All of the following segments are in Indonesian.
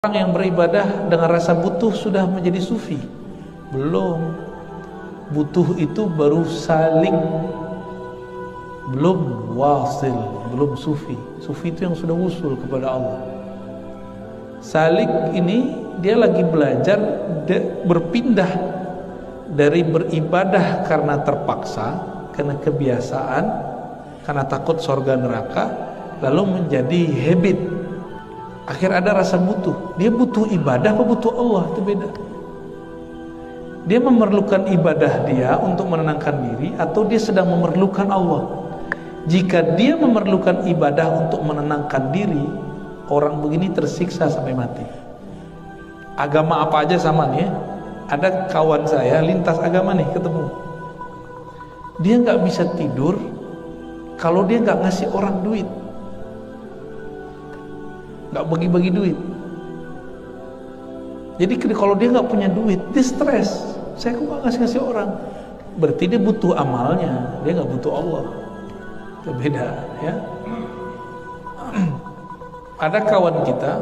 Orang yang beribadah dengan rasa butuh sudah menjadi sufi? Belum. Butuh itu baru salik, belum wasil, belum sufi. Sufi itu yang sudah usul kepada Allah. Salik ini dia lagi belajar berpindah dari beribadah karena terpaksa, karena kebiasaan, karena takut surga neraka, lalu menjadi habit. Akhir ada rasa butuh. Dia butuh ibadah apa butuh Allah? Itu beda. Dia memerlukan ibadah dia untuk menenangkan diri, atau dia sedang memerlukan Allah. Jika dia memerlukan ibadah untuk menenangkan diri, orang begini tersiksa sampai mati. Agama apa aja sama nih ya. Ada kawan saya lintas agama nih ketemu. Dia nggak bisa tidur kalau dia nggak ngasih orang duit, nggak bagi-bagi duit. Jadi kalau dia nggak punya duit, dia stres. Saya kok nggak ngasih orang? Berarti dia butuh amalnya, dia nggak butuh Allah. Itu beda, ya. Ada kawan kita,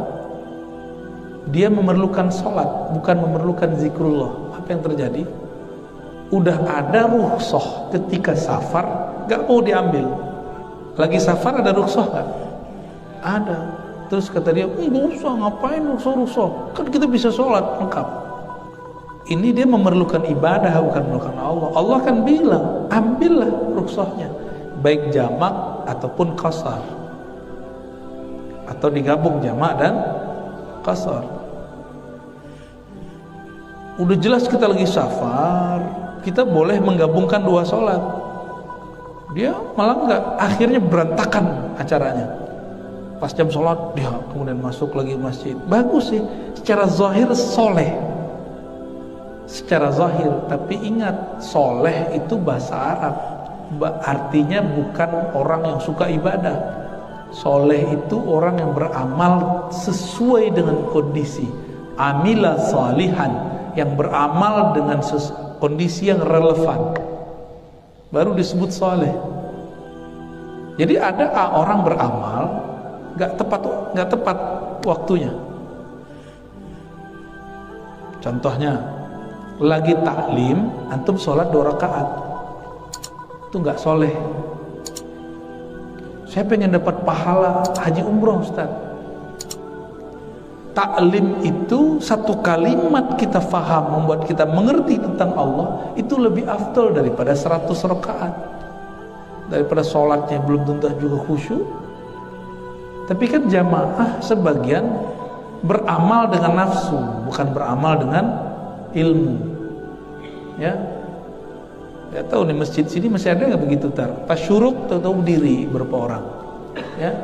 dia memerlukan sholat, bukan memerlukan zikrullah. Apa yang terjadi? Udah ada rukhsah ketika safar, nggak mau diambil. Lagi safar ada rukhsah nggak? Ada. Terus kata dia, nggak usah, ngapain rukhsah? Kan kita bisa sholat lengkap. Ini dia memerlukan ibadah, bukan memerlukan Allah. Allah kan bilang, ambillah rukhsahnya, baik jamak ataupun qasar, atau digabung jamak dan qasar. Udah jelas kita lagi safar, kita boleh menggabungkan dua sholat. Dia malah enggak, akhirnya berantakan acaranya. Pas jam sholat dia kemudian masuk lagi masjid. Bagus sih, secara zahir soleh, secara zahir. Tapi ingat, soleh itu bahasa Arab, artinya bukan orang yang suka ibadah. Soleh itu orang yang beramal sesuai dengan kondisi. Amila salihan, yang beramal dengan kondisi yang relevan, baru disebut soleh. Jadi ada orang beramal nggak tepat waktunya. Contohnya, lagi taklim, antum sholat 2 rakaat, itu nggak soleh. Saya pengen dapat pahala haji umroh, Ustaz. Taklim itu satu kalimat kita faham, membuat kita mengerti tentang Allah, itu lebih afdal daripada 100 rakaat, daripada sholatnya belum tentu juga khusyuk. Tapi kan jamaah sebagian beramal dengan nafsu, bukan beramal dengan ilmu. Ya, ya tahu nih masjid sini masih ada nggak begitu pas syuruk tahu berdiri berapa orang. Ya,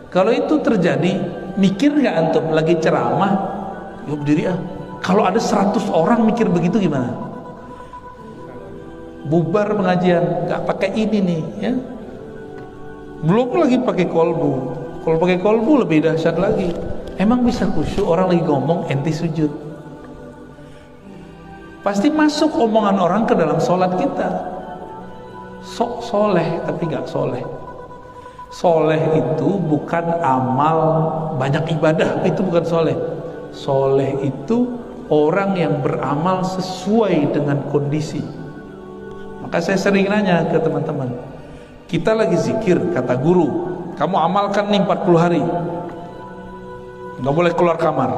kalau itu terjadi, mikir nggak antum lagi ceramah, yuk berdiri ah. Kalau ada 100 orang mikir begitu gimana? Bubar pengajian, nggak pakai ini nih, ya. Belum lagi pakai kolbu. Kalau pakai kolbu lebih dahsyat lagi. Emang bisa khusyuk orang lagi ngomong enti sujud? Pasti masuk omongan orang ke dalam sholat kita. Sok soleh tapi gak soleh. Soleh itu bukan amal banyak ibadah, itu bukan soleh. Soleh itu orang yang beramal sesuai dengan kondisi. Maka saya sering nanya ke teman-teman, kita lagi zikir, kata guru, kamu amalkan nih 40 hari, nggak boleh keluar kamar.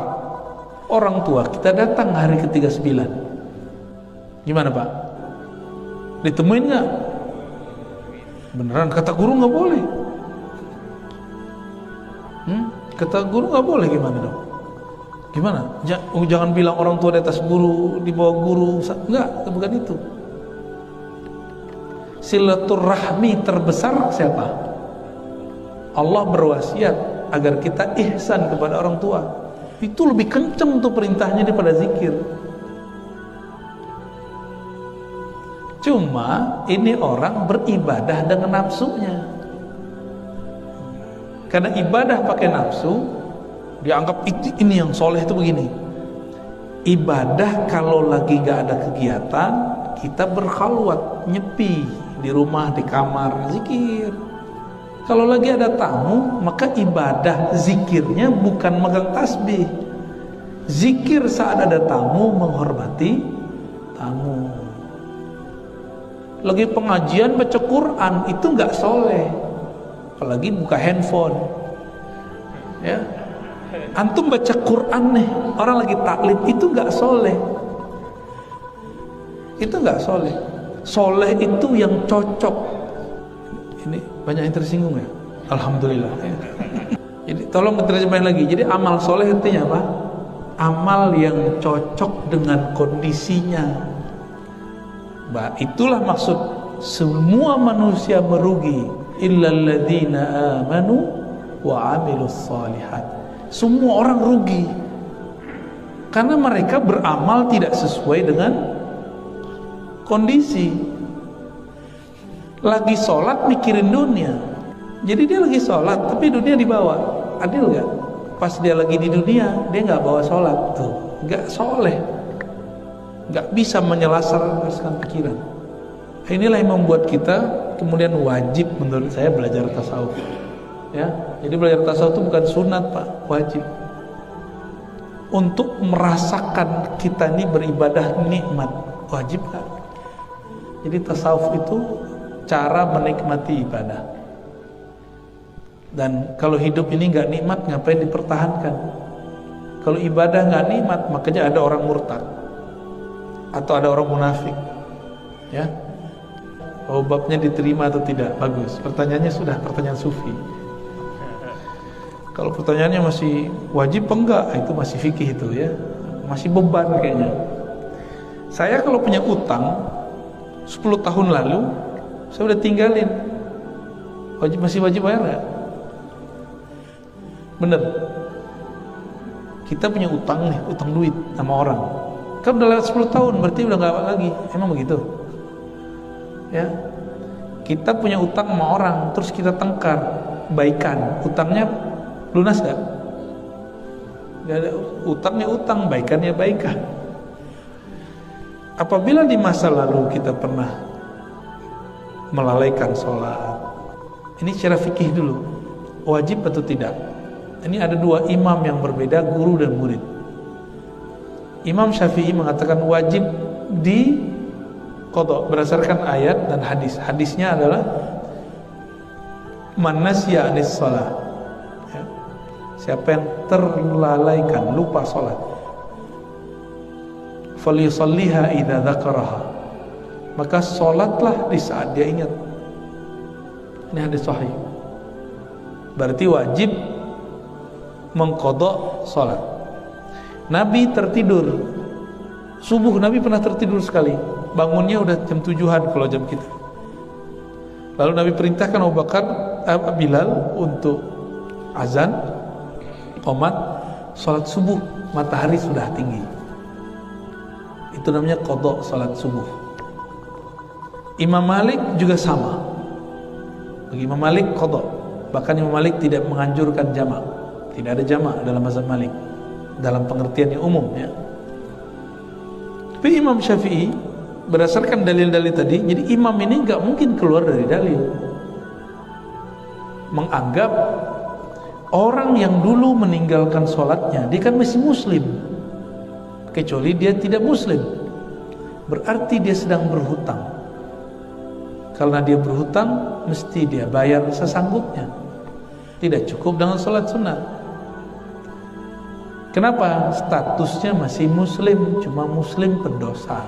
Orang tua kita datang hari ke-39, gimana Pak? Ditemuin nggak? Beneran kata guru nggak boleh. Kata guru nggak boleh, gimana dong? Gimana? Jangan bilang orang tua di atas guru, di bawah guru. Enggak, bukan itu. Silaturahmi terbesar siapa? Allah berwasiat agar kita ihsan kepada orang tua. Itu lebih kenceng tuh perintahnya daripada zikir. Cuma ini orang beribadah dengan nafsunya. Karena ibadah pakai nafsu, dianggap ini yang soleh itu begini. Ibadah kalau lagi gak ada kegiatan, kita berkhalwat, nyepi di rumah, di kamar, zikir. Kalau lagi ada tamu, maka ibadah zikirnya bukan megang tasbih, Zikir saat ada tamu, menghormati tamu. Lagi pengajian baca Quran itu nggak soleh, apalagi buka handphone. Ya, antum baca Quran nih, orang lagi taklim, itu nggak soleh. Itu nggak soleh. Soleh itu yang cocok. Ini banyak yang tersinggung ya. Alhamdulillah. Jadi tolong diterjemahin lagi. Jadi amal soleh artinya apa? Amal yang cocok dengan kondisinya. Itulah maksud semua manusia merugi illal ladzina amanu wa amilus shalihat. Semua orang rugi karena mereka beramal tidak sesuai dengan kondisi. Lagi sholat mikirin dunia, jadi dia lagi sholat tapi dunia dibawa. Adil gak? Pas dia lagi di dunia dia nggak bawa sholat, tuh nggak soleh, nggak bisa menyelaraskan pikiran. Inilah yang membuat kita kemudian wajib menurut saya belajar tasawuf. Ya, jadi belajar tasawuf itu bukan sunat Pak, wajib. Untuk merasakan kita ini beribadah nikmat, wajib kan? Jadi tasawuf itu cara menikmati ibadah. Dan kalau hidup ini nggak nikmat, ngapain dipertahankan? Kalau ibadah nggak nikmat, makanya ada orang murtad atau ada orang munafik. Ya, babnya diterima atau tidak, bagus. Pertanyaannya sudah pertanyaan sufi. Kalau pertanyaannya masih wajib enggak, itu masih fikih itu ya, masih beban kayaknya. Saya kalau punya utang 10 tahun lalu, saya udah tinggalin. Masih wajib bayar nggak? Bener. Kita punya utang nih, utang duit sama orang. Kan udah lewat 10 tahun, berarti udah nggak lagi. Emang begitu? Ya. Kita punya utang sama orang, terus kita tengkar, baikan. Utangnya lunas gak? Gak ada. Utangnya utang, baikannya baikan. Apabila di masa lalu kita pernah melalaikan sholat, ini secara fikih dulu, wajib atau tidak? Ini ada dua imam yang berbeda, guru dan murid. Imam Syafi'i mengatakan wajib di qadha berdasarkan ayat dan hadis. Hadisnya adalah man nasiya anis shalah, ya. Siapa yang terlalaikan, lupa sholat, falyusalliha idza dzakaraha, maka sholatlah di saat dia ingat. Ini hadis sahih. Berarti wajib mengqadha sholat. Nabi tertidur subuh, Nabi pernah tertidur sekali, bangunnya udah jam 7-an kalau jam kita. Lalu Nabi perintahkan Abu Bakar, Bilal untuk azan, qomat, sholat subuh, matahari sudah tinggi. Itu namanya qadha sholat subuh. Imam Malik juga sama. Bagi Imam Malik qadha. Bahkan Imam Malik tidak menganjurkan jamak. Tidak ada jamak dalam mazhab Malik dalam pengertian yang umum ya. Tapi Imam Syafi'i berdasarkan dalil-dalil tadi, jadi imam ini nggak mungkin keluar dari dalil. Menganggap orang yang dulu meninggalkan sholatnya, dia kan masih muslim, kecuali dia tidak muslim, berarti dia sedang berhutang. Karena dia berhutang, mesti dia bayar sesanggupnya, tidak cukup dengan sholat sunat. Kenapa? Statusnya masih muslim, cuma muslim pendosa.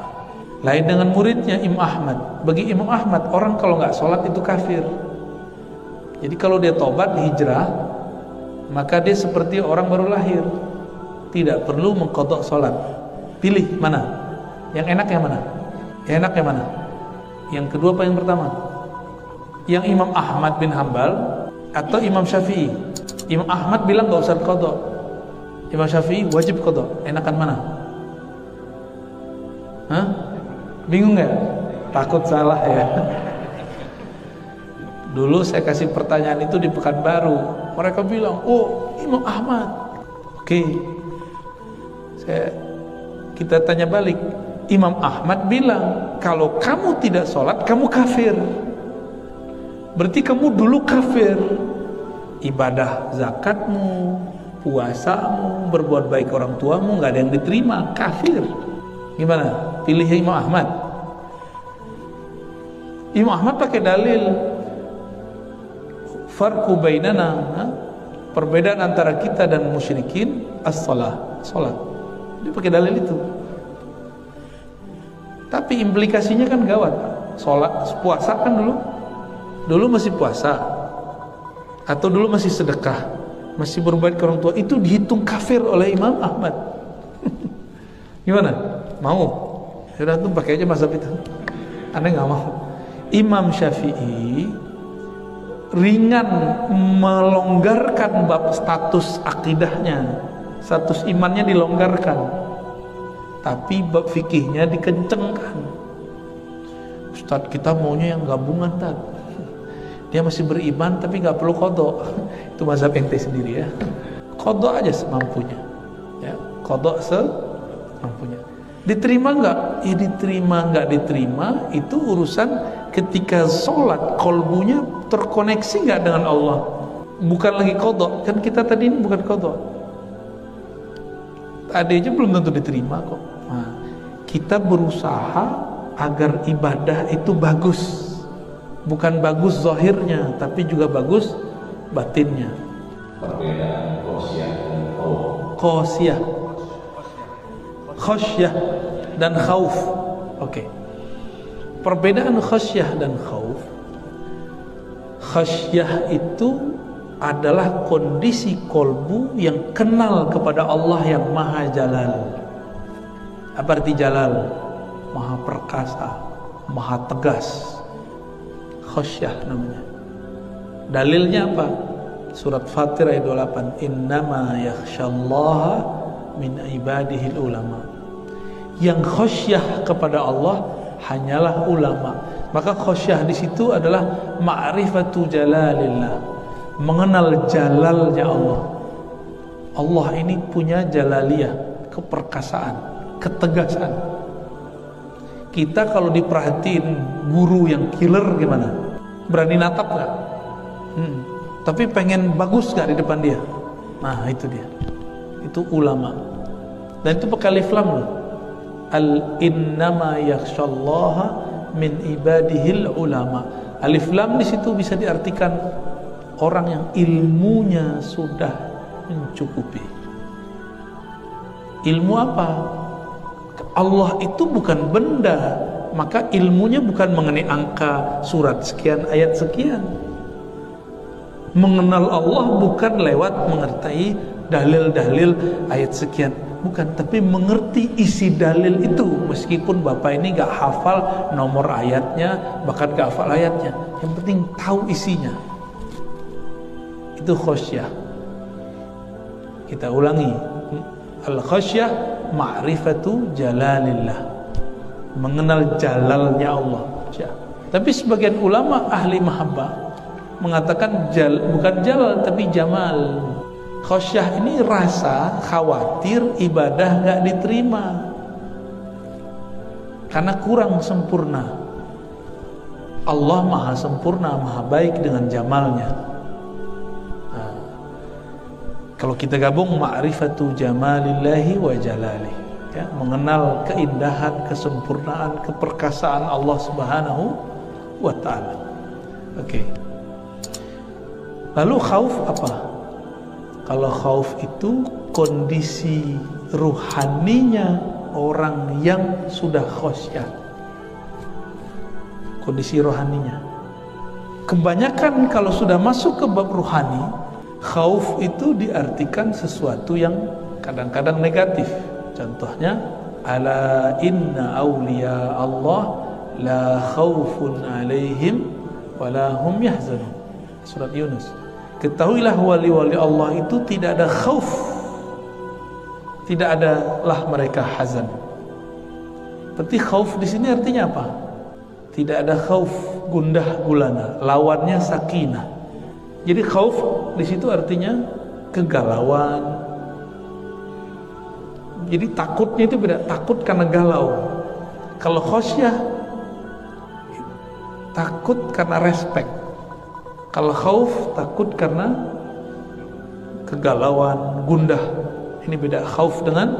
Lain dengan muridnya Imam Ahmad. Bagi Imam Ahmad, orang kalau nggak sholat itu kafir. Jadi kalau dia tobat, hijrah, maka dia seperti orang baru lahir, tidak perlu mengqadha sholat. Pilih mana? Yang enak yang mana? Yang enak yang mana? Yang kedua apa yang pertama? Yang Imam Ahmad bin Hambal atau Imam Syafi'i? Imam Ahmad bilang nggak usah qadha, Imam Syafi'i wajib qadha. Enakan mana? Hah? Bingung nggak? Takut salah ya. Dulu saya kasih pertanyaan itu di Pekanbaru, mereka bilang, oh Imam Ahmad. Oke, kita tanya balik. Imam Ahmad bilang, kalau kamu tidak sholat, kamu kafir. Berarti kamu dulu kafir. Ibadah zakatmu, puasamu, berbuat baik orang tuamu, nggak ada yang diterima, kafir. Gimana? Pilih Imam Ahmad. Imam Ahmad pakai dalil farqu bainana, perbedaan antara kita dan musyrikin as-shalah, salat. Dia pakai dalil itu. Tapi implikasinya kan gawat. Salat, puasa kan dulu masih puasa, atau dulu masih sedekah, masih berbuat ke orang tua, itu dihitung kafir oleh Imam Ahmad. Gimana? Mau? Sudah tuh pakai aja mazhab itu. Anda nggak mau? Imam Syafi'i ringan melonggarkan bab status akidahnya, status imannya dilonggarkan, tapi bab fikihnya dikencengkan. Ustadz, kita maunya yang gabungan, Tad. Dia masih beriman tapi nggak perlu qadha. Itu mazhab ente sendiri ya. Qadha aja semampunya. Ya, qadha semampunya. Diterima nggak? Ya diterima, nggak diterima itu urusan ketika sholat kolbunya terkoneksi nggak dengan Allah. Bukan lagi qadha. Kan kita tadi ini bukan qadha. Tadi aja belum tentu diterima kok. Nah, kita berusaha agar ibadah itu bagus. Bukan bagus zahirnya, tapi juga bagus batinnya. Perbedaan khosyah dan khauf. Khosyah dan khauf. Oke. Perbedaan khosyah dan khauf. Khosyah itu adalah kondisi kolbu yang kenal kepada Allah yang Maha Jalal. Apa arti Jalal? Maha perkasa, Maha tegas. Khosyah namanya. Dalilnya apa? Surat Fatir ayat 28. Innama yakhsyallaha min ibadihil ulama. Yang khosyah kepada Allah hanyalah ulama. Maka khosyah di situ adalah ma'rifatu jalalillah, mengenal jalalnya Allah. Allah ini punya jalaliyah, keperkasaan, ketegasan. Kita kalau diperhatiin guru yang killer gimana? Berani natap gak? Tapi pengen bagus gak di depan dia? Nah itu dia. Itu ulama. Dan itu pakai alif lam loh. Innama yakhsyallaha min ibadihil ulama. Alif lam di situ bisa diartikan orang yang ilmunya sudah mencukupi. Ilmu apa? Allah itu bukan benda, maka ilmunya bukan mengenai angka, surat sekian, ayat sekian. Mengenal Allah bukan lewat mengerti dalil-dalil ayat sekian, bukan, tapi mengerti isi dalil itu. Meskipun bapak ini gak hafal nomor ayatnya, bahkan gak hafal ayatnya, yang penting tahu isinya. Itu khosyah. Kita ulangi, al-khosyah ma'rifatu jalalillah, mengenal jalalnya Allah. Tapi sebagian ulama ahli mahabbah mengatakan bukan jalal tapi jamal. Khosyah ini rasa khawatir ibadah gak diterima karena kurang sempurna. Allah maha sempurna, maha baik dengan jamalnya. Kalau kita gabung ma'rifatu jamalillahi wa jalalihi, ya, mengenal keindahan, kesempurnaan, keperkasaan Allah Subhanahu wa taala. Oke. Lalu khauf apa? Kalau khauf itu kondisi ruhaninya orang yang sudah khosyah. Kondisi rohaninya. Kebanyakan kalau sudah masuk ke bab ruhani, khauf itu diartikan sesuatu yang kadang-kadang negatif. Contohnya, ala inna awliya Allah la khaufun alaihim wa la hum yahzanun. Surat Yunus. Ketahuilah wali-wali Allah itu tidak ada khauf, tidak adalah mereka hazan. Berarti khauf di sini artinya apa? Tidak ada khauf, gundah gulana. Lawannya sakinah. Jadi khauf di situ artinya kegalauan. Jadi takutnya itu beda, takut karena galau. Kalau khosyah takut karena respect. Kalau khauf takut karena kegalauan, gundah. Ini beda khauf dengan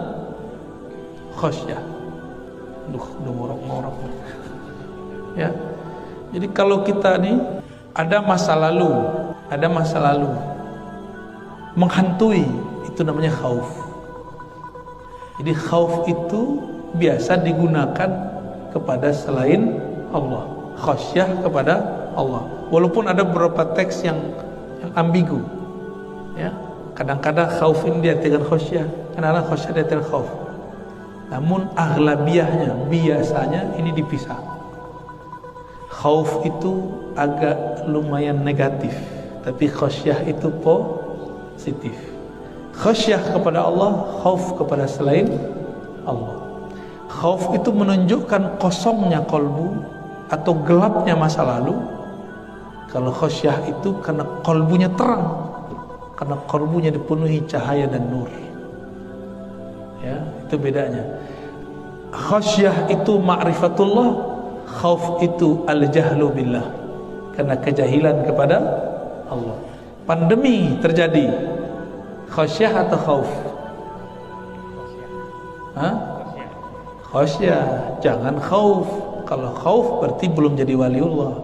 khasyah. Udah ngorok-ngorok. Ya. Jadi kalau kita nih ada masa lalu menghantui, itu namanya khauf. Jadi khauf itu biasa digunakan kepada selain Allah, khasyah kepada Allah. Walaupun ada beberapa teks yang ambigu, ya. Kadang-kadang khauf ini diartikan khasyah, kadang-kadang khasyah diartikan khauf. Namun aghlabiyahnya, biasanya ini dipisah. Khauf itu agak lumayan negatif, tapi khasyah itu positif. Khasyah kepada Allah, khauf kepada selain Allah. Khauf itu menunjukkan kosongnya kolbu atau gelapnya masa lalu. Kalau khasyah itu karena kolbunya terang, karena kolbunya dipenuhi cahaya dan nur. Ya, itu bedanya. Khasyah itu ma'rifatullah, khauf itu al-jahlu billah, karena kejahilan kepada Allah. Pandemi terjadi, khasyah atau khauf? Khasyah, jangan khauf. Kalau khauf berarti belum jadi waliullah.